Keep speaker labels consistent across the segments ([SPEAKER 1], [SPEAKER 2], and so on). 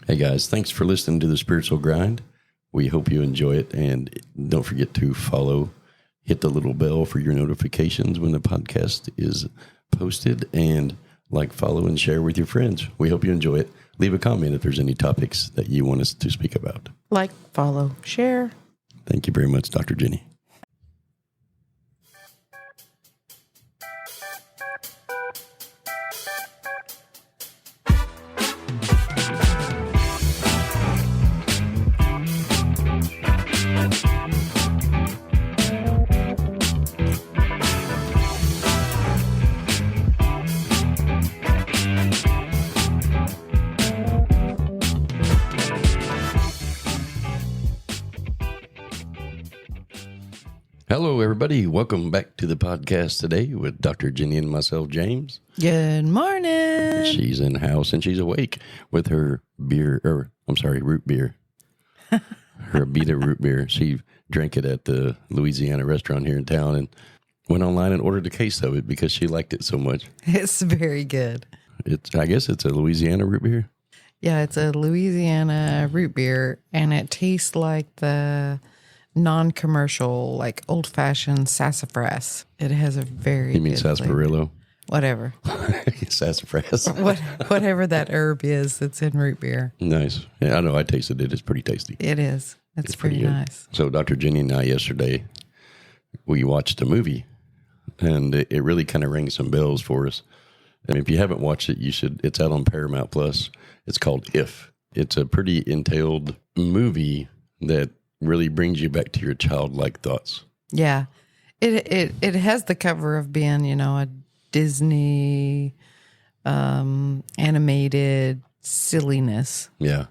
[SPEAKER 1] Hey guys, thanks for listening to the Spiritual Grind. We hope you enjoy it, and don't forget to follow, hit the little bell for your notifications when the podcast is posted, and like, follow, and share with your friends. We hope you enjoy it. Leave a comment if there's any topics that you want us to speak about.
[SPEAKER 2] Like, follow, share.
[SPEAKER 1] Thank you very much, Dr. Jenni. Hello, everybody. Welcome back to the podcast today with Dr. Jenni and myself, James.
[SPEAKER 2] Good morning.
[SPEAKER 1] She's in house and she's awake with her root beer. Her Abita root beer. She drank it at the Louisiana restaurant here in town and went online and ordered a case of it because she liked it so much.
[SPEAKER 2] It's very good.
[SPEAKER 1] I guess it's a Louisiana root beer.
[SPEAKER 2] Yeah, it's a Louisiana root beer, and it tastes like the non-commercial, like old-fashioned sassafras. It has a very
[SPEAKER 1] You mean
[SPEAKER 2] good
[SPEAKER 1] sarsaparilla?
[SPEAKER 2] flavor. Whatever.
[SPEAKER 1] Sassafras.
[SPEAKER 2] Whatever that herb is that's in root beer.
[SPEAKER 1] Nice. Yeah, I know. I tasted it. It's pretty tasty.
[SPEAKER 2] It is. It's
[SPEAKER 1] pretty
[SPEAKER 2] pretty
[SPEAKER 1] good.
[SPEAKER 2] nice.
[SPEAKER 1] So Dr. Jenni and I yesterday, we watched a movie, and it really kind of rang some bells for us. And if you haven't watched it, you should. It's out on Paramount Plus. It's called If. It's a pretty entailed movie that really brings you back to your childlike thoughts.
[SPEAKER 2] Yeah. It has the cover of being, a Disney animated silliness,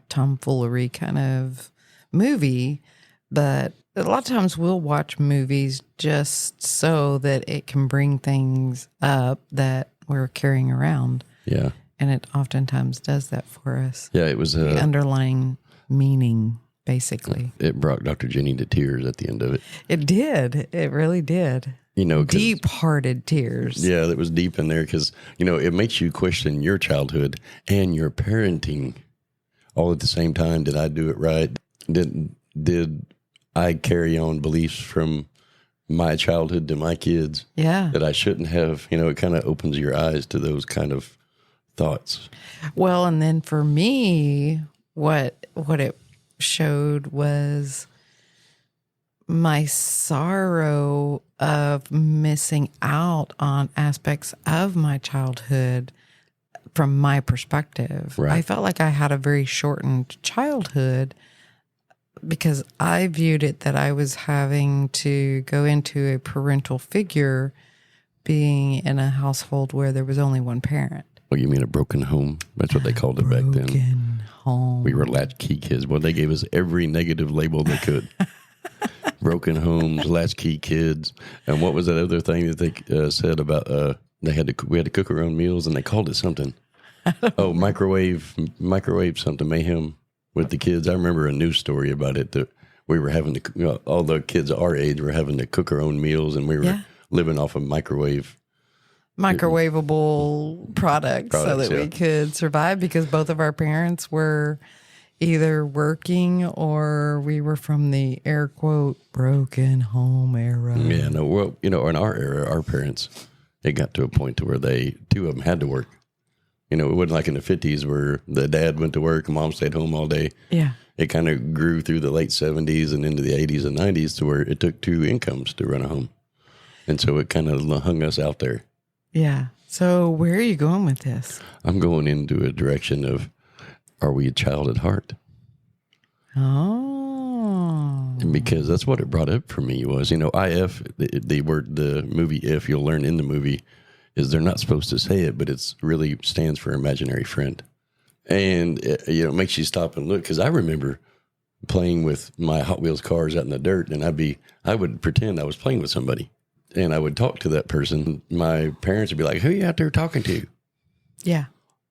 [SPEAKER 2] tomfoolery kind of movie. But a lot of times we'll watch movies just so that it can bring things up that we're carrying around.
[SPEAKER 1] Yeah.
[SPEAKER 2] And it oftentimes does that for us.
[SPEAKER 1] Yeah, it was
[SPEAKER 2] the underlying meaning, basically.
[SPEAKER 1] It brought Dr. Jenni to tears at the end of it.
[SPEAKER 2] It did. It really did. Deep-hearted tears.
[SPEAKER 1] Yeah, that was deep in there because, it makes you question your childhood and your parenting all at the same time. Did I do it right? Did I carry on beliefs from my childhood to my kids?
[SPEAKER 2] Yeah.
[SPEAKER 1] That I shouldn't have. It kind of opens your eyes to those kind of thoughts.
[SPEAKER 2] Well, and then for me, what it showed was my sorrow of missing out on aspects of my childhood from my perspective.
[SPEAKER 1] Right.
[SPEAKER 2] I felt like I had a very shortened childhood because I viewed it that I was having to go into a parental figure being in a household where there was only one parent.
[SPEAKER 1] Oh, you mean a broken home? That's what they called it back then.
[SPEAKER 2] Broken home.
[SPEAKER 1] We were latchkey kids. Well, they gave us every negative label they could. Broken homes, latchkey kids, and what was that other thing that they said about? We had to cook our own meals, and they called it something. Oh, microwave something, mayhem with the kids. I remember a news story about it that we were having to. All the kids our age were having to cook our own meals, and we were living off of microwavable
[SPEAKER 2] products so that we could survive because both of our parents were either working or we were from the air quote broken home era.
[SPEAKER 1] Yeah, no, well, in our era, our parents, it got to a point to where two of them had to work. It wasn't like in the 50s where the dad went to work and mom stayed home all day.
[SPEAKER 2] Yeah.
[SPEAKER 1] It kind of grew through the late 70s and into the 80s and 90s to where it took two incomes to run a home. And so it kind of hung us out there.
[SPEAKER 2] Yeah. So where are you going with this?
[SPEAKER 1] I'm going into a direction of, are we a child at heart?
[SPEAKER 2] Oh.
[SPEAKER 1] Because that's what it brought up for me was, IF, the movie If, you'll learn in the movie, is they're not supposed to say it, but it's really stands for imaginary friend. And, it makes you stop and look. Because I remember playing with my Hot Wheels cars out in the dirt, and I would pretend I was playing with somebody. And I would talk to that person. My parents would be like, who are you out there talking to?
[SPEAKER 2] Yeah.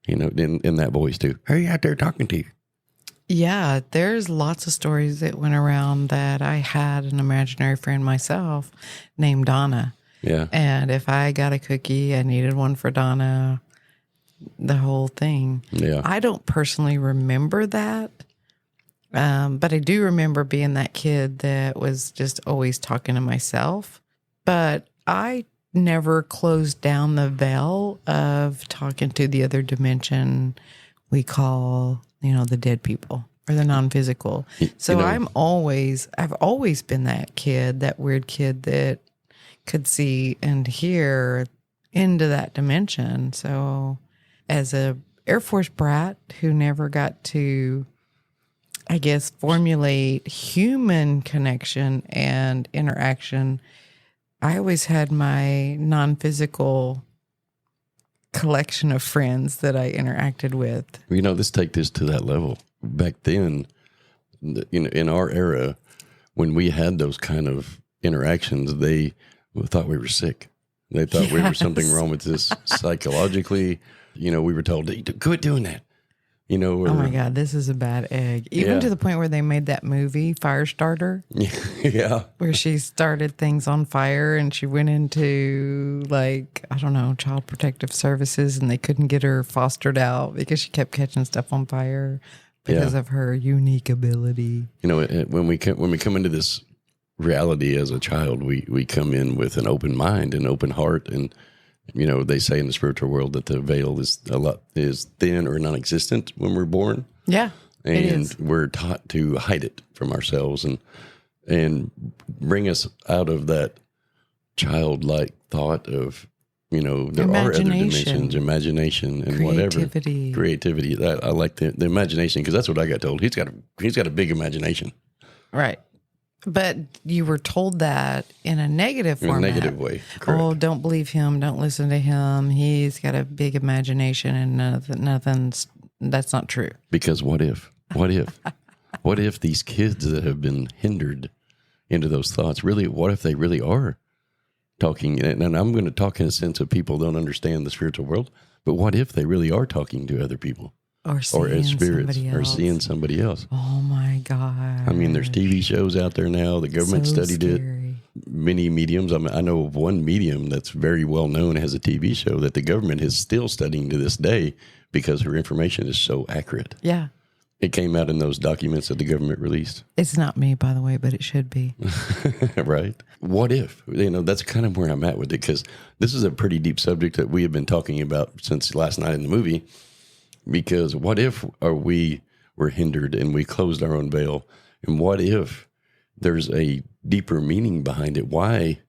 [SPEAKER 1] In that voice too. Who are you out there talking to?
[SPEAKER 2] Yeah, there's lots of stories that went around that I had an imaginary friend myself named Donna.
[SPEAKER 1] Yeah.
[SPEAKER 2] And if I got a cookie, I needed one for Donna. the whole thing.
[SPEAKER 1] Yeah.
[SPEAKER 2] I don't personally remember that. But I do remember being that kid that was just always talking to myself. But I never closed down the veil of talking to the other dimension we call, the dead people or the non-physical. So I've always been that kid, that weird kid that could see and hear into that dimension. So as a Air Force brat who never got to, I guess, formulate human connection and interaction, I always had my non-physical collection of friends that I interacted with.
[SPEAKER 1] Let's take this to that level. Back then, in our era, when we had those kind of interactions, they thought we were sick. They thought we were something wrong with us psychologically. We were told, quit doing that.
[SPEAKER 2] Oh my God, this is a bad egg. Even to the point where they made that movie, Firestarter.
[SPEAKER 1] Yeah.
[SPEAKER 2] Where she started things on fire and she went into, Child Protective Services, and they couldn't get her fostered out because she kept catching stuff on fire because of her unique ability.
[SPEAKER 1] When we come into this reality as a child, we come in with an open mind and open heart, and they say in the spiritual world that the veil is thin or non-existent when we're born.
[SPEAKER 2] Yeah,
[SPEAKER 1] and we're taught to hide it from ourselves and bring us out of that childlike thought of there are other dimensions, imagination, and creativity. I like the imagination, because that's what I got told. He's got a big imagination,
[SPEAKER 2] right? But you were told that in a negative format.
[SPEAKER 1] In a negative way. Correct.
[SPEAKER 2] Oh, don't believe him. Don't listen to him. He's got a big imagination, and nothing's. That's not true.
[SPEAKER 1] Because what if these kids that have been hindered into those thoughts, really, what if they really are talking? And I'm going to talk in a sense of people don't understand the spiritual world, but what if they really are talking to other people?
[SPEAKER 2] Or seeing
[SPEAKER 1] spirits,
[SPEAKER 2] somebody else.
[SPEAKER 1] or seeing somebody else.
[SPEAKER 2] Oh my God.
[SPEAKER 1] There's TV shows out there now. The government studied it. Many mediums. I know of one medium that's very well known, has a TV show that the government is still studying to this day because her information is so accurate.
[SPEAKER 2] Yeah.
[SPEAKER 1] It came out in those documents that the government released.
[SPEAKER 2] It's not me, by the way, but it should be.
[SPEAKER 1] Right. What if? That's kind of where I'm at with it, because this is a pretty deep subject that we have been talking about since last night in the movie. Because what if we were hindered and we closed our own veil? And what if there's a deeper meaning behind it? Why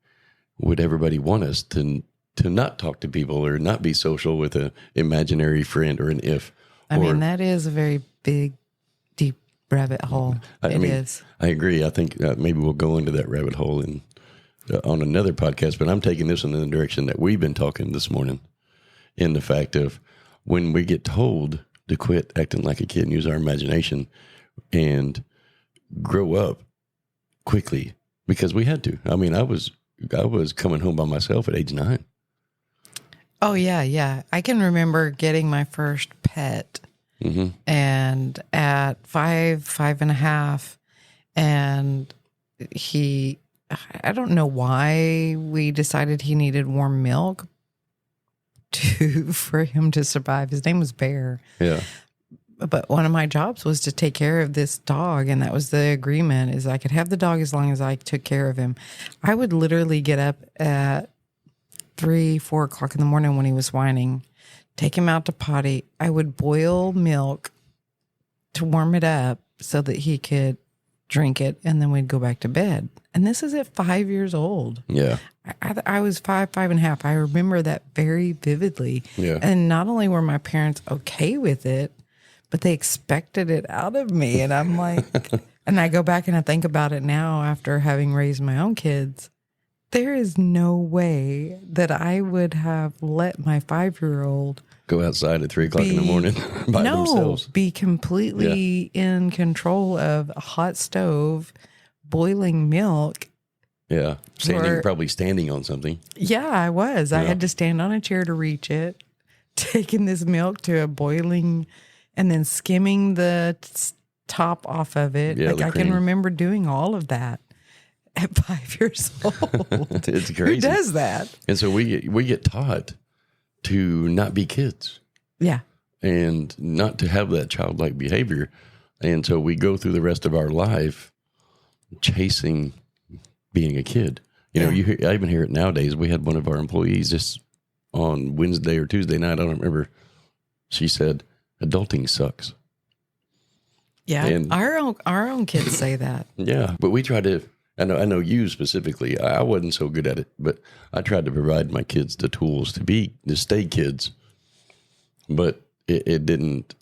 [SPEAKER 1] would everybody want us to not talk to people or not be social with an imaginary friend or an if?
[SPEAKER 2] That is a very big, deep rabbit hole. It is.
[SPEAKER 1] I agree. I think maybe we'll go into that rabbit hole on another podcast, but I'm taking this in the direction that we've been talking this morning, in the fact of, when we get told to quit acting like a kid and use our imagination and grow up quickly, because we had to. I was coming home by myself at age 9.
[SPEAKER 2] Oh, yeah. I can remember getting my first pet, and at 5.5, and I don't know why we decided he needed warm milk for him to survive. His name was Bear.
[SPEAKER 1] Yeah.
[SPEAKER 2] But one of my jobs was to take care of this dog, and that was the agreement, is I could have the dog as long as I took care of him. I would literally get up at 3-4 o'clock in the morning when he was whining, take him out to potty. I would boil milk to warm it up so that he could drink it, and then we'd go back to bed. And this is at 5 years old.
[SPEAKER 1] Yeah.
[SPEAKER 2] I was 5.5. I remember that very vividly.
[SPEAKER 1] Yeah.
[SPEAKER 2] And not only were my parents okay with it, but they expected it out of me. And I'm like, and I go back and I think about it now after having raised my own kids. There is no way that I would have let my 5-year-old
[SPEAKER 1] go outside at 3 o'clock in the morning by themselves.
[SPEAKER 2] Be completely in control of a hot stove, boiling milk.
[SPEAKER 1] Yeah. Probably standing on something.
[SPEAKER 2] Yeah, I was. Yeah. I had to stand on a chair to reach it, taking this milk to a boiling, and then skimming the top off of it.
[SPEAKER 1] Yeah,
[SPEAKER 2] I can remember doing all of that at 5 years old.
[SPEAKER 1] It's crazy.
[SPEAKER 2] Who does that?
[SPEAKER 1] And so we get taught to not be kids.
[SPEAKER 2] Yeah.
[SPEAKER 1] And not to have that childlike behavior. And so we go through the rest of our life chasing being a kid. You know, I even hear it nowadays. We had one of our employees just on Wednesday or Tuesday night, I don't remember. She said, adulting sucks.
[SPEAKER 2] Yeah,
[SPEAKER 1] and
[SPEAKER 2] our own kids say that.
[SPEAKER 1] Yeah, but we try to, I know you specifically, I wasn't so good at it, but I tried to provide my kids the tools to stay kids, but it didn't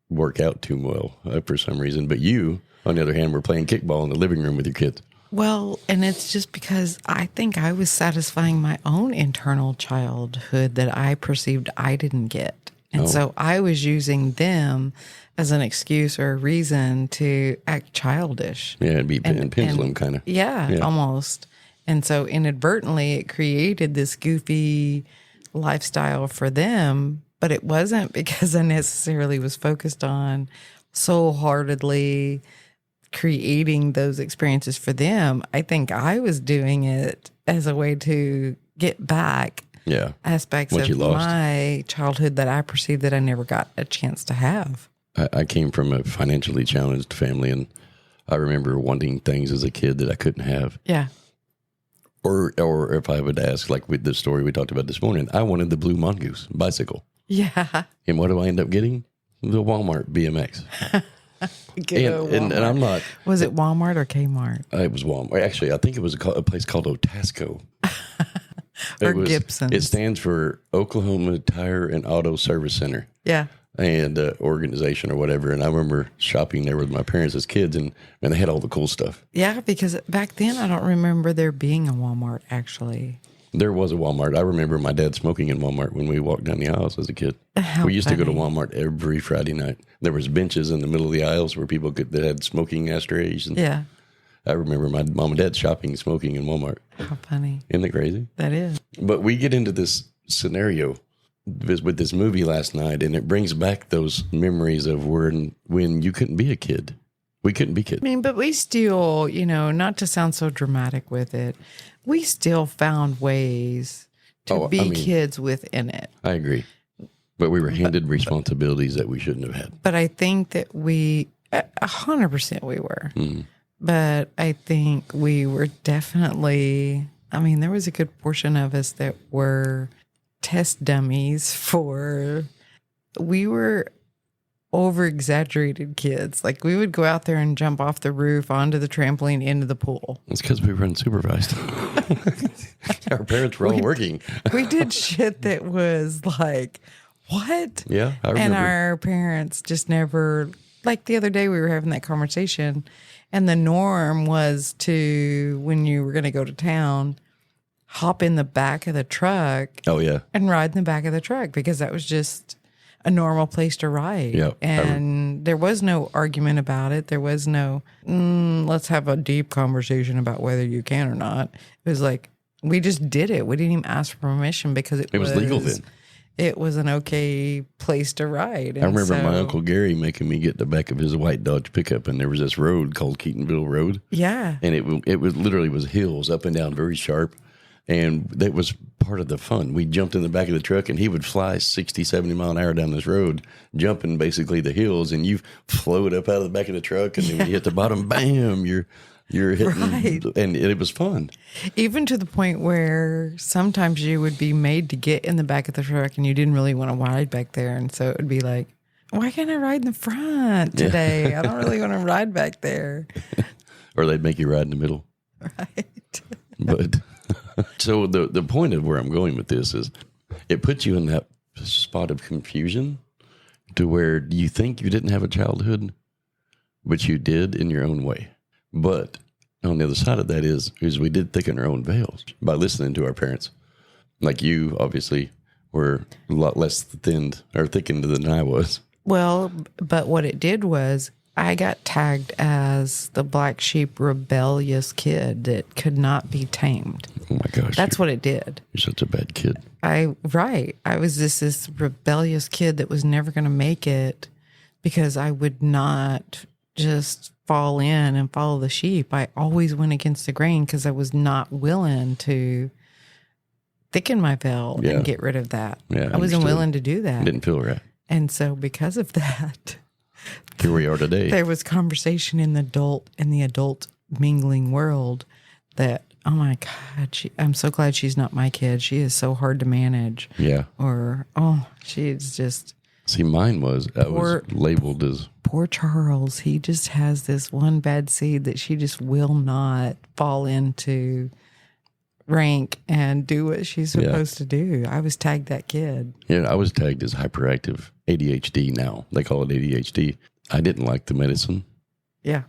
[SPEAKER 1] work out too well for some reason. But you, on the other hand, were playing kickball in the living room with your kids.
[SPEAKER 2] Well, and it's just because I think I was satisfying my own internal childhood that I perceived I didn't get. And so I was using them as an excuse or a reason to act childish.
[SPEAKER 1] Yeah, it'd be pendulum kind of.
[SPEAKER 2] Yeah, almost. And so inadvertently it created this goofy lifestyle for them, but it wasn't because I necessarily was focused on soul-heartedly creating those experiences for them. I think I was doing it as a way to get back aspects of my childhood that I perceived that I never got a chance to have.
[SPEAKER 1] I came from a financially challenged family, and I remember wanting things as a kid that I couldn't have.
[SPEAKER 2] Yeah.
[SPEAKER 1] Or if I would ask, like with the story we talked about this morning, I wanted the blue mongoose bicycle.
[SPEAKER 2] Yeah.
[SPEAKER 1] And what do I end up getting? The Walmart BMX. And I'm not.
[SPEAKER 2] Was it Walmart or Kmart?
[SPEAKER 1] It was Walmart. Actually, I think it was a place called Otasco.
[SPEAKER 2] Or Gibson.
[SPEAKER 1] It stands for Oklahoma Tire and Auto Service Center.
[SPEAKER 2] Yeah.
[SPEAKER 1] And organization or whatever. And I remember shopping there with my parents as kids, and they had all the cool stuff. Yeah,
[SPEAKER 2] because back then I don't remember there being a Walmart, actually.
[SPEAKER 1] There was a Walmart. I remember my dad smoking in Walmart when we walked down the aisles as a kid. We used to go to Walmart every Friday night. There was benches in the middle of the aisles where people that had smoking ashtrays. And
[SPEAKER 2] yeah.
[SPEAKER 1] I remember my mom and dad shopping and smoking in Walmart.
[SPEAKER 2] How funny.
[SPEAKER 1] Isn't that crazy?
[SPEAKER 2] That is.
[SPEAKER 1] But we get into this scenario with this movie last night, and it brings back those memories of when you couldn't be a kid. We couldn't be kids.
[SPEAKER 2] I mean, but we still, not to sound so dramatic with it, we still found ways to be kids within it.
[SPEAKER 1] I agree. But we were handed responsibilities that we shouldn't have had.
[SPEAKER 2] But I think that 100% we were. Mm. But I think we were definitely, there was a good portion of us that were test dummies we were over-exaggerated kids. Like, we would go out there and jump off the roof onto the trampoline into the pool.
[SPEAKER 1] It's because we were unsupervised. Our parents were all working.
[SPEAKER 2] We did shit that was like, what?
[SPEAKER 1] Yeah, I remember.
[SPEAKER 2] And our parents just never, like the other day we were having that conversation, and the norm was to, when you were going to go to town, hop in the back of the truck.
[SPEAKER 1] Oh, yeah.
[SPEAKER 2] And ride in the back of the truck, because that was just a normal place to ride.
[SPEAKER 1] Yeah,
[SPEAKER 2] and there was no argument about it. There was no, let's have a deep conversation about whether you can or not. It was like, we just did it. We didn't even ask for permission because it was
[SPEAKER 1] legal then.
[SPEAKER 2] It was an okay place to ride. And
[SPEAKER 1] I remember my Uncle Gary making me get the back of his white Dodge pickup, and there was this road called Keatonville Road.
[SPEAKER 2] Yeah.
[SPEAKER 1] And it was literally hills up and down, very sharp. And that was part of the fun. We jumped in the back of the truck, and he would fly 60, 70 mile an hour down this road, jumping basically the hills, and you float up out of the back of the truck, and then when you hit the bottom, bam, you're hitting, right. And it was fun.
[SPEAKER 2] Even to the point where sometimes you would be made to get in the back of the truck, and you didn't really want to ride back there, and so it would be like, why can't I ride in the front today? I don't really want to ride back there.
[SPEAKER 1] Or they'd make you ride in the middle.
[SPEAKER 2] Right.
[SPEAKER 1] But so the point of where I'm going with this is it puts you in that spot of confusion to where you think you didn't have a childhood, but you did in your own way. But on the other side of that is we did thicken our own veils by listening to our parents. Like you, obviously, were a lot less thickened than I was.
[SPEAKER 2] Well, but what it did was I got tagged as the black sheep rebellious kid that could not be tamed.
[SPEAKER 1] Oh my gosh.
[SPEAKER 2] That's what it did.
[SPEAKER 1] You're such a bad kid.
[SPEAKER 2] I was this rebellious kid that was never going to make it because I would not just fall in and follow the sheep. I always went against the grain because I was not willing to thicken my veil and get rid of that.
[SPEAKER 1] Yeah,
[SPEAKER 2] I wasn't willing to do that.
[SPEAKER 1] Didn't feel right.
[SPEAKER 2] And so because of that,
[SPEAKER 1] here we are today.
[SPEAKER 2] There was conversation in the adult mingling world that, oh my God, I'm so glad she's not my kid. She is so hard to manage.
[SPEAKER 1] Yeah.
[SPEAKER 2] Or, oh, she's just.
[SPEAKER 1] See, mine was, I was labeled as.
[SPEAKER 2] Poor Charles. He just has this one bad seed that she just will not fall into rank and do what she's supposed to do. I was tagged that kid.
[SPEAKER 1] Yeah, I was tagged as hyperactive ADHD now. They call it ADHD. I didn't like the medicine.
[SPEAKER 2] Yeah.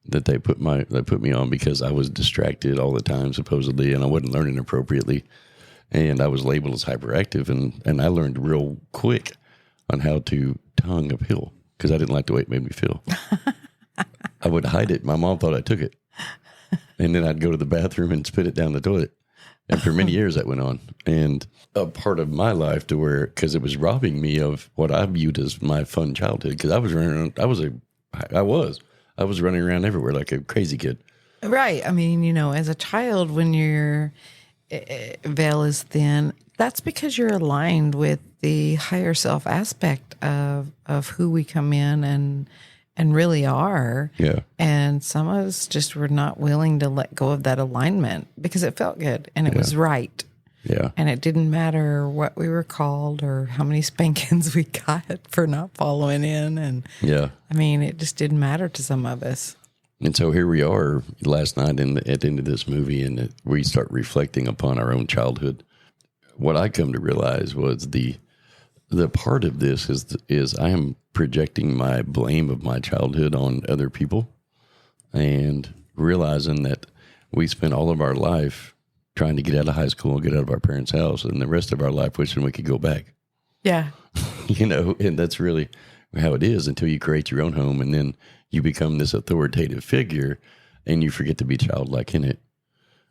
[SPEAKER 1] That they put me on because I was distracted all the time, supposedly, and I wasn't learning appropriately. And I was labeled as hyperactive, and I learned real quick on how to tongue a pill because I didn't like the way it made me feel. I would hide it. My mom thought I took it. And then I'd go to the bathroom and spit it down the toilet. And for many years that went on. And a part of my life to where, because it was robbing me of what I viewed as my fun childhood. Because I was running around, I was running around everywhere like a crazy kid.
[SPEAKER 2] Right. I mean, as a child, when your veil is thin, that's because you're aligned with the higher self aspect of who we come in and really are.
[SPEAKER 1] Yeah.
[SPEAKER 2] And some of us just were not willing to let go of that alignment because it felt good and it was right.
[SPEAKER 1] Yeah.
[SPEAKER 2] And it didn't matter what we were called or how many spankings we got for not following in. And I mean, it just didn't matter to some of us.
[SPEAKER 1] And so here we are last night at the end of this movie, and we start reflecting upon our own childhood. What I come to realize was the part of this is I am projecting my blame of my childhood on other people and realizing that we spent all of our life trying to get out of high school and get out of our parents' house and the rest of our life wishing we could go back.
[SPEAKER 2] Yeah.
[SPEAKER 1] And that's really how it is until you create your own home and then you become this authoritative figure and you forget to be childlike in it.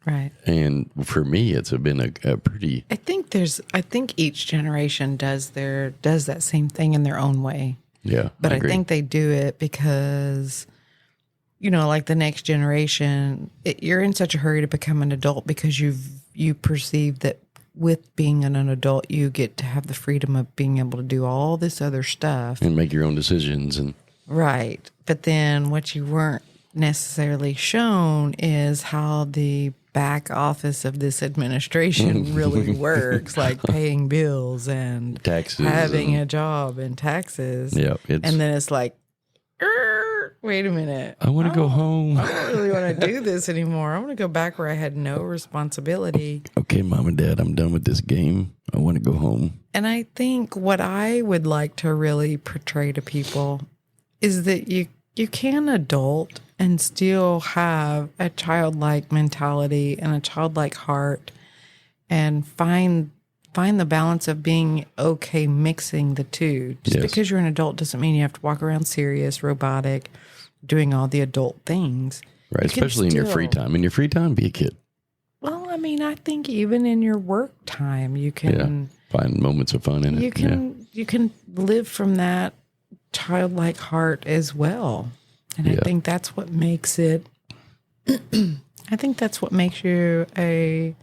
[SPEAKER 2] Right.
[SPEAKER 1] And for me, it's been a pretty.
[SPEAKER 2] I think each generation does that same thing in their own way.
[SPEAKER 1] Yeah.
[SPEAKER 2] But I think they do it because, like the next generation, you're in such a hurry to become an adult because you perceive that with being an adult, you get to have the freedom of being able to do all this other stuff.
[SPEAKER 1] And make your own decisions.
[SPEAKER 2] Right. But then what you weren't necessarily shown is how the back office of this administration really works, like paying bills and
[SPEAKER 1] taxes,
[SPEAKER 2] having a job and taxes.
[SPEAKER 1] Yeah,
[SPEAKER 2] and then it's like, wait a minute,
[SPEAKER 1] I want to go home.
[SPEAKER 2] I don't really want to do this anymore. I want to go back where I had no responsibility.
[SPEAKER 1] Okay, Mom and Dad, I'm done with this game. I want to go home.
[SPEAKER 2] And I think what I would like to really portray to people is that you can adult and still have a childlike mentality and a childlike heart and find the balance of being okay mixing the two. Just because you're an adult doesn't mean you have to walk around serious, robotic, doing all the adult things.
[SPEAKER 1] Right, especially in your free time. In your free time, be a kid.
[SPEAKER 2] Well, I mean, I think even in your work time, you can
[SPEAKER 1] find moments of fun in it.
[SPEAKER 2] You can live from that childlike heart as well. And I think that's what makes it, I think that's what makes you an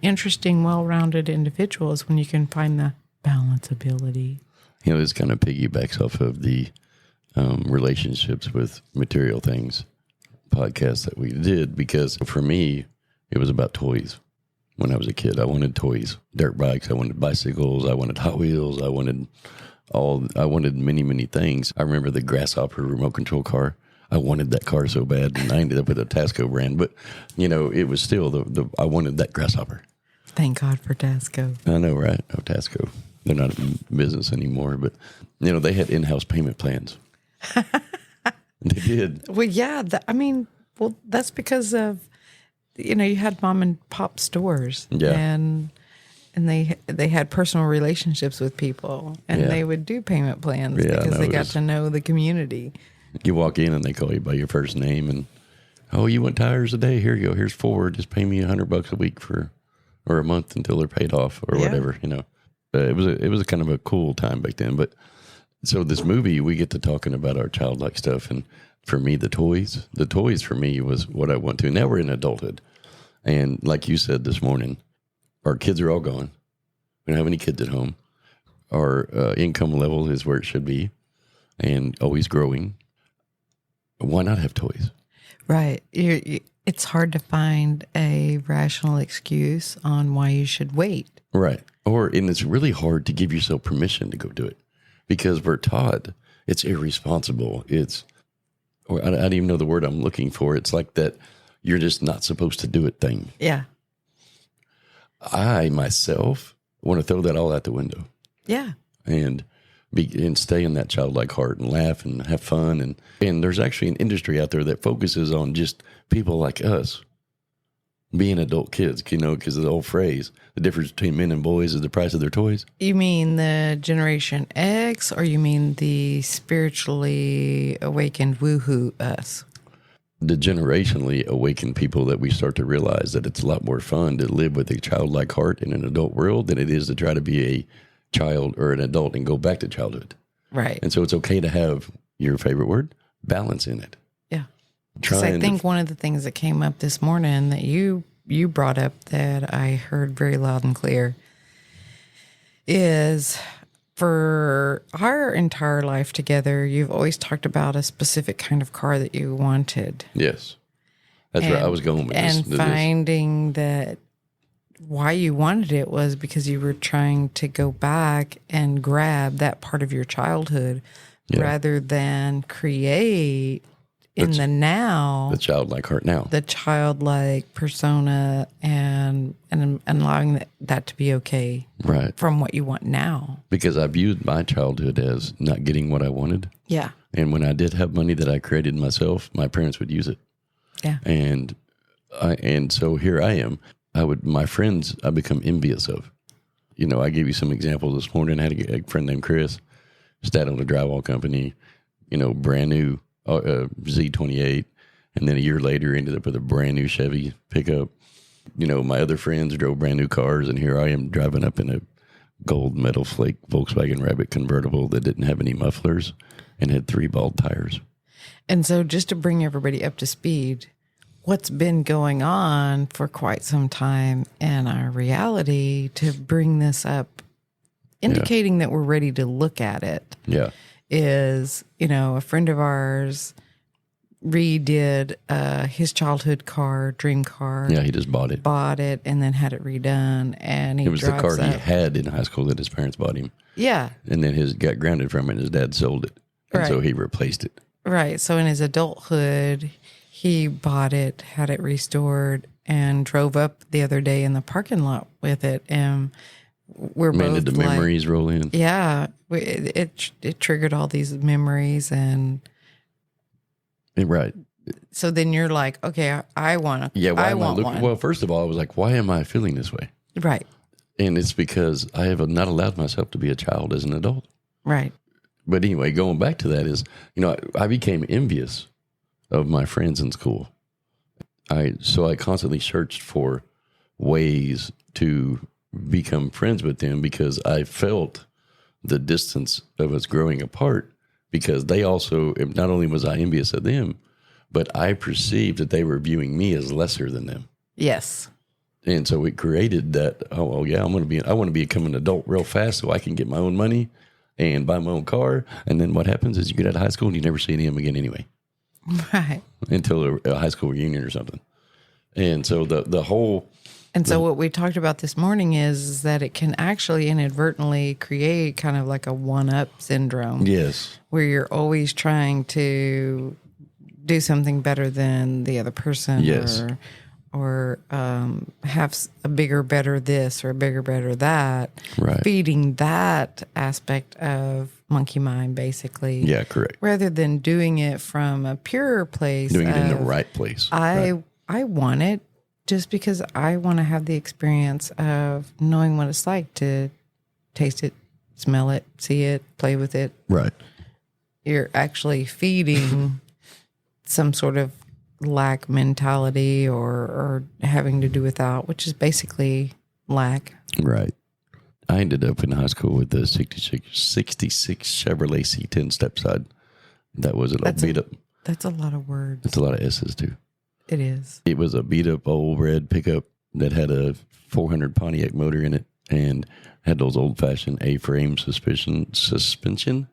[SPEAKER 2] interesting, well-rounded individual is when you can find the balanceability.
[SPEAKER 1] This kind of piggybacks off of the relationships with material things podcast that we did, because for me, it was about toys. When I was a kid, I wanted toys, dirt bikes, I wanted bicycles, I wanted Hot Wheels, I wanted many, many things. I remember the Grasshopper remote control car. I wanted that car so bad, and I ended up with a Tasco brand. But, it was still I wanted that Grasshopper.
[SPEAKER 2] Thank God for Tasco.
[SPEAKER 1] I know, right? Oh, Tasco. They're not in business anymore, but, they had in-house payment plans. They did.
[SPEAKER 2] Well, yeah. That's because of, you had mom and pop stores.
[SPEAKER 1] Yeah.
[SPEAKER 2] And they had personal relationships with people, and they would do payment plans because they got to know the community.
[SPEAKER 1] You walk in and they call you by your first name, and you want tires a day? Here you go. Here's 4. Just pay me $100 a week or a month until they're paid off or whatever. It was a kind of a cool time back then. But so this movie, we get to talking about our childlike stuff, and for me, the toys for me was what I want to. Now we're in adulthood, and like you said this morning. Our kids are all gone. We don't have any kids at home. our income level is where it should be and always growing, why not have toys?
[SPEAKER 2] Right. It's hard to find a rational excuse on why you should wait.
[SPEAKER 1] Right. And it's really hard to give yourself permission to go do it because we're taught it's irresponsible. I don't even know the word I'm looking for. It's like that you're just not supposed to do it thing.
[SPEAKER 2] Yeah.
[SPEAKER 1] I, myself, want to throw that all out the window.
[SPEAKER 2] Yeah.
[SPEAKER 1] And stay in that childlike heart and laugh and have fun. And there's actually an industry out there that focuses on just people like us being adult kids, because of the old phrase, the difference between men and boys is the price of their toys.
[SPEAKER 2] You mean the Generation X, or you mean the spiritually awakened woohoo us?
[SPEAKER 1] The generationally awakened people that we start to realize that it's a lot more fun to live with a childlike heart in an adult world than it is to try to be a child or an adult and go back to childhood.
[SPEAKER 2] Right.
[SPEAKER 1] And so it's okay to have your favorite word, balance in it.
[SPEAKER 2] Yeah. Because I think one of the things that came up this morning that you brought up that I heard very loud and clear is for our entire life together, you've always talked about a specific kind of car that you wanted.
[SPEAKER 1] Yes. That's right. I was going with this.
[SPEAKER 2] And finding that why you wanted it was because you were trying to go back and grab that part of your childhood rather than create in the now,
[SPEAKER 1] the childlike heart now,
[SPEAKER 2] the childlike persona, and allowing that to be okay,
[SPEAKER 1] right,
[SPEAKER 2] from what you want now.
[SPEAKER 1] Because I viewed my childhood as not getting what I wanted.
[SPEAKER 2] Yeah,
[SPEAKER 1] and when I did have money that I created myself, my parents would use it.
[SPEAKER 2] Yeah,
[SPEAKER 1] and so here I am. My friends, I become envious of. I gave you some examples this morning. I had a friend named Chris, sat on a drywall company, brand new Z28, and then a year later ended up with a brand new Chevy pickup. My other friends drove brand new cars, and here I am driving up in a gold metal flake Volkswagen Rabbit convertible that didn't have any mufflers and had 3 bald tires.
[SPEAKER 2] And so just to bring everybody up to speed, what's been going on for quite some time in our reality to bring this up, indicating that we're ready to look at it.
[SPEAKER 1] Yeah.
[SPEAKER 2] Is, a friend of ours redid his childhood car, dream car.
[SPEAKER 1] Yeah, he just bought it and
[SPEAKER 2] then had it redone. And it
[SPEAKER 1] was the car he had in high school that his parents bought him.
[SPEAKER 2] Yeah.
[SPEAKER 1] And then got grounded from it and his dad sold it. And so he replaced it.
[SPEAKER 2] Right. So in his adulthood, he bought it, had it restored, and drove up the other day in the parking lot with it. And we're both
[SPEAKER 1] did the memories roll in?
[SPEAKER 2] Yeah, it triggered all these memories, and
[SPEAKER 1] right.
[SPEAKER 2] So then you're like, okay, I want to. Yeah, I want one.
[SPEAKER 1] Well, first of all, I was like, why am I feeling this way?
[SPEAKER 2] Right.
[SPEAKER 1] And it's because I have not allowed myself to be a child as an adult.
[SPEAKER 2] Right.
[SPEAKER 1] But anyway, going back to that is, I became envious of my friends in school. So I constantly searched for ways to become friends with them because I felt the distance of us growing apart, because they also, not only was I envious of them, but I perceived that they were viewing me as lesser than them.
[SPEAKER 2] Yes.
[SPEAKER 1] And so it created that, I want to become an adult real fast so I can get my own money and buy my own car. And then what happens is you get out of high school and you never see them again anyway.
[SPEAKER 2] Right.
[SPEAKER 1] Until a high school reunion or something. And so the whole...
[SPEAKER 2] And so what we talked about this morning is that it can actually inadvertently create kind of like a one-up syndrome.
[SPEAKER 1] Yes.
[SPEAKER 2] Where you're always trying to do something better than the other person.
[SPEAKER 1] Yes.
[SPEAKER 2] Or have a bigger, better this or a bigger, better that.
[SPEAKER 1] Right.
[SPEAKER 2] Feeding that aspect of monkey mind, basically.
[SPEAKER 1] Yeah, correct.
[SPEAKER 2] Rather than doing it from a pure place.
[SPEAKER 1] Doing it in the right place.
[SPEAKER 2] I want it. Just because I want to have the experience of knowing what it's like to taste it, smell it, see it, play with it.
[SPEAKER 1] Right.
[SPEAKER 2] You're actually feeding some sort of lack mentality or having to do without, which is basically lack.
[SPEAKER 1] Right. I ended up in high school with the 66 Chevrolet C10 stepside. That was a beat up.
[SPEAKER 2] That's a lot of words.
[SPEAKER 1] It's a lot of S's too.
[SPEAKER 2] It is.
[SPEAKER 1] It was a beat up old red pickup that had a 400 Pontiac motor in it and had those old-fashioned A-frame suspension,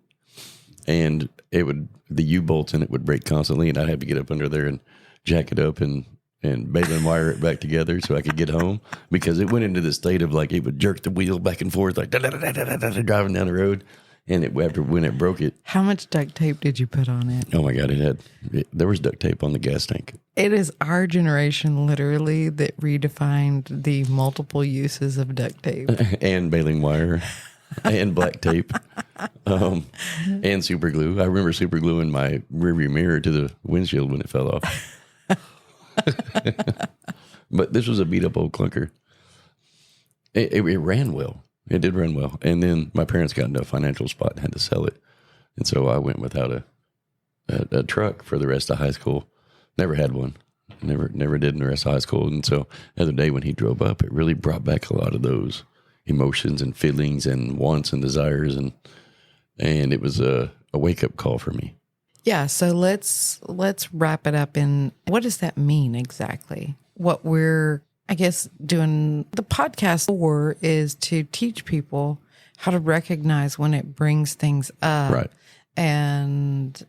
[SPEAKER 1] and the U-bolts in it would break constantly, and I'd have to get up under there and jack it up and baling wire it back together so I could get home, because it went into this state of like it would jerk the wheel back and forth like driving down the road. And when it broke it.
[SPEAKER 2] How much duct tape did you put on it?
[SPEAKER 1] Oh my God, there was duct tape on the gas tank.
[SPEAKER 2] It is our generation that redefined the multiple uses of duct tape.
[SPEAKER 1] And baling wire and black tape and super glue. I remember super gluing my rearview mirror to the windshield when it fell off. But this was a beat up old clunker. It ran well. It did run well. And then my parents got into a financial spot and had to sell it. And so I went without a truck for the rest of high school. Never had one. Never did in the rest of high school. And so the other day when he drove up, it really brought back a lot of those emotions and feelings and wants and desires. And it was a wake-up call for me.
[SPEAKER 2] Yeah, so let's wrap it up in what does that mean exactly? What we're doing the podcast for is to teach people how to recognize when it brings things up,
[SPEAKER 1] right,
[SPEAKER 2] and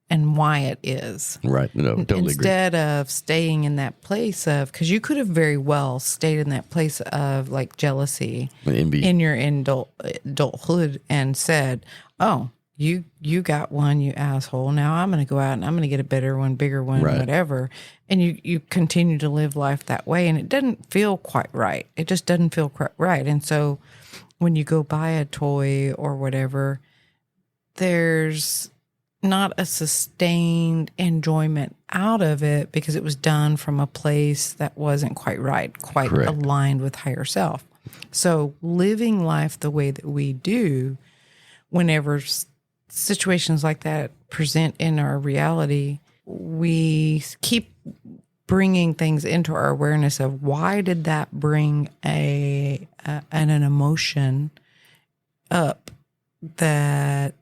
[SPEAKER 2] why it is.
[SPEAKER 1] Right. No, totally
[SPEAKER 2] Instead of staying in that place of, because you could have very well stayed in that place of like jealousy in your adulthood and said, oh, you got one, you asshole. Now I'm going to go out and I'm going to get a better one, bigger one,
[SPEAKER 1] right,
[SPEAKER 2] whatever. And you continue to live life that way. And it doesn't feel quite right. It just doesn't feel quite right. And so when you go buy a toy or whatever, there's not a sustained enjoyment out of it because it was done from a place that wasn't quite right, quite
[SPEAKER 1] correct,
[SPEAKER 2] aligned with higher self. So living life the way that we do, whenever situations like that present in our reality, we keep bringing things into our awareness of why did that bring an emotion up that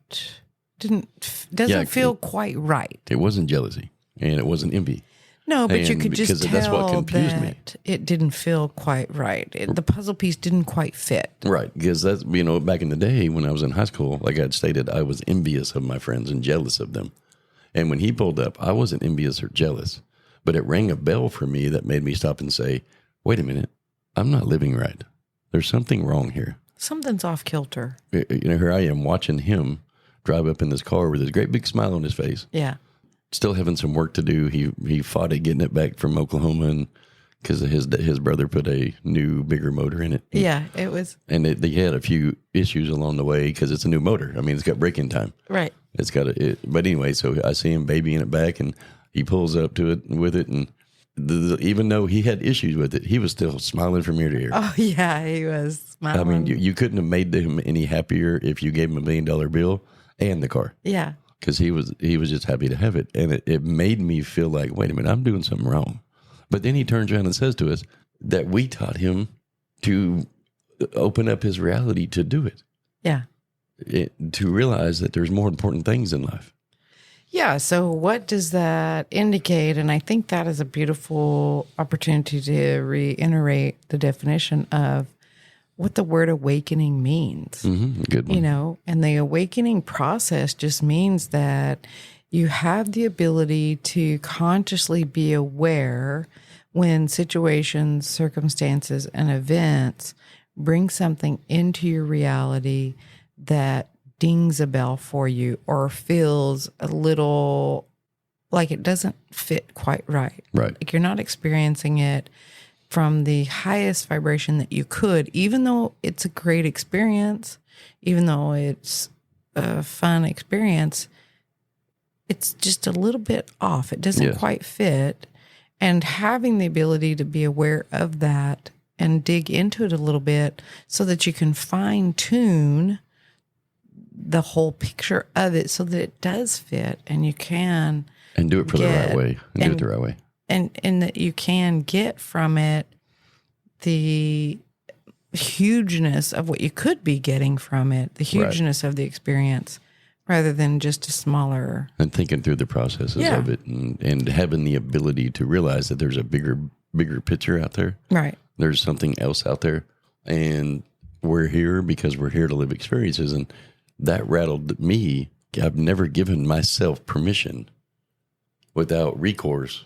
[SPEAKER 2] doesn't feel quite right.
[SPEAKER 1] It wasn't jealousy and it wasn't envy.
[SPEAKER 2] No, but you could just tell
[SPEAKER 1] that's what confused me.
[SPEAKER 2] It didn't feel quite right. The puzzle piece didn't quite fit.
[SPEAKER 1] Right, because that's, back in the day when I was in high school, like I'd stated, I was envious of my friends and jealous of them. And when he pulled up, I wasn't envious or jealous, but it rang a bell for me that made me stop and say, wait a minute, I'm not living right. There's something wrong here.
[SPEAKER 2] Something's off kilter.
[SPEAKER 1] Here I am watching him drive up in this car with this great big smile on his face.
[SPEAKER 2] Yeah.
[SPEAKER 1] Still having some work to do. He fought it getting it back from Oklahoma, and because his brother put a new bigger motor in it.
[SPEAKER 2] Yeah, it was.
[SPEAKER 1] And they had a few issues along the way because it's a new motor. I mean, it's got braking time.
[SPEAKER 2] Right.
[SPEAKER 1] It's got but anyway, so I see him babying it back, and he pulls up to it with it, and even though he had issues with it, he was still smiling from ear to ear.
[SPEAKER 2] Oh yeah, he was smiling.
[SPEAKER 1] I mean, you couldn't have made him any happier if you gave him $1 million bill and the car.
[SPEAKER 2] Yeah.
[SPEAKER 1] Because he was just happy to have it. And it made me feel like, wait a minute, I'm doing something wrong. But then he turns around and says to us that we taught him to open up his reality to do it.
[SPEAKER 2] Yeah.
[SPEAKER 1] To realize that there's more important things in life.
[SPEAKER 2] Yeah. So what does that indicate? And I think that is a beautiful opportunity to reiterate the definition of what the word awakening means.
[SPEAKER 1] Mm-hmm. Good one.
[SPEAKER 2] And the awakening process just means that you have the ability to consciously be aware when situations, circumstances, and events bring something into your reality that dings a bell for you or feels a little like it doesn't fit quite right.
[SPEAKER 1] Right.
[SPEAKER 2] Like you're not experiencing it from the highest vibration that you could, even though it's a great experience, even though it's a fun experience, it's just a little bit off. It doesn't quite fit. And having the ability to be aware of that and dig into it a little bit so that you can fine tune the whole picture of it so that it does fit and you can.
[SPEAKER 1] And do it for the right way. And do it the right way.
[SPEAKER 2] And that you can get from it the hugeness of what you could be getting from it, the hugeness of the experience, rather than just a smaller.
[SPEAKER 1] And thinking through the processes of it and having the ability to realize that there's a bigger picture out there.
[SPEAKER 2] Right.
[SPEAKER 1] There's something else out there. And we're here because we're here to live experiences. And that rattled me. I've never given myself permission without recourse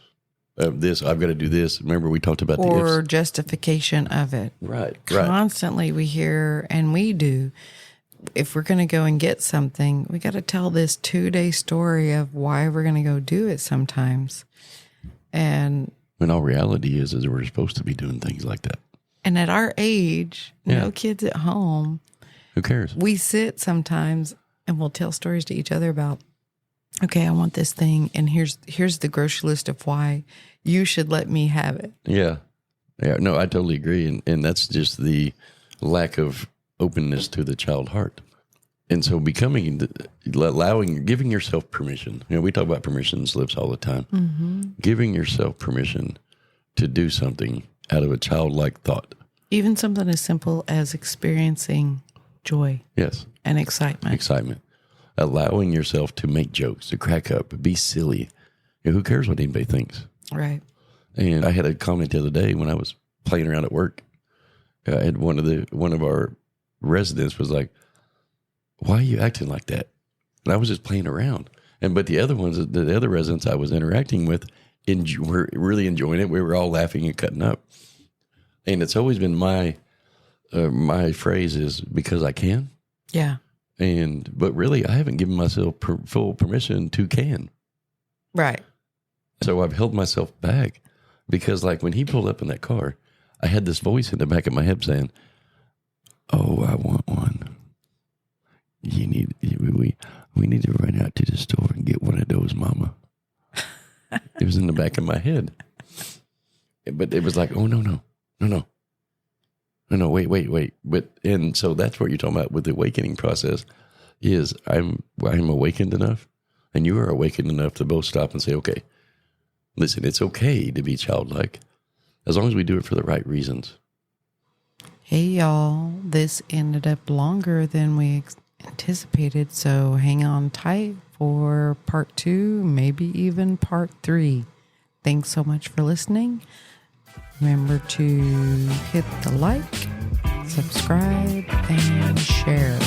[SPEAKER 1] of this. I've got to do this. Remember, we talked about
[SPEAKER 2] or justification of it.
[SPEAKER 1] Right.
[SPEAKER 2] Constantly we hear, and we do, if we're going to go and get something, we got to tell this 2-day story of why we're going to go do it sometimes. And
[SPEAKER 1] when all reality is we're supposed to be doing things like that.
[SPEAKER 2] And at our age, no kids at home.
[SPEAKER 1] Who cares?
[SPEAKER 2] We sit sometimes and we'll tell stories to each other about, okay, I want this thing, and here's the grocery list of why you should let me have it.
[SPEAKER 1] Yeah. No, I totally agree, and that's just the lack of openness to the child heart. And so giving yourself permission. We talk about permission slips all the time. Mm-hmm. Giving yourself permission to do something out of a childlike thought.
[SPEAKER 2] Even something as simple as experiencing joy.
[SPEAKER 1] Yes.
[SPEAKER 2] And excitement.
[SPEAKER 1] Allowing yourself to make jokes, to crack up, be silly. Who cares what anybody thinks?
[SPEAKER 2] Right.
[SPEAKER 1] And I had a comment the other day when I was playing around at work. And one of our residents was like, "Why are you acting like that?" And I was just playing around. But the other residents I was interacting with were really enjoying it. We were all laughing and cutting up. And it's always been my phrase is because I can.
[SPEAKER 2] Yeah.
[SPEAKER 1] But really, I haven't given myself full permission to can.
[SPEAKER 2] Right.
[SPEAKER 1] So I've held myself back because, like, when he pulled up in that car, I had this voice in the back of my head saying, "Oh, I want one. We need to run out to the store and get one of those, Mama." It was in the back of my head, but it was like, "Oh no, wait." And so that's what you're talking about with the awakening process. Is I'm awakened enough, and you are awakened enough to both stop and say, "Okay, listen, it's okay to be childlike, as long as we do it for the right reasons."
[SPEAKER 2] Hey, y'all, this ended up longer than we anticipated, so hang on tight for part 2, maybe even part 3. Thanks so much for listening. Remember to hit the like, subscribe, and share.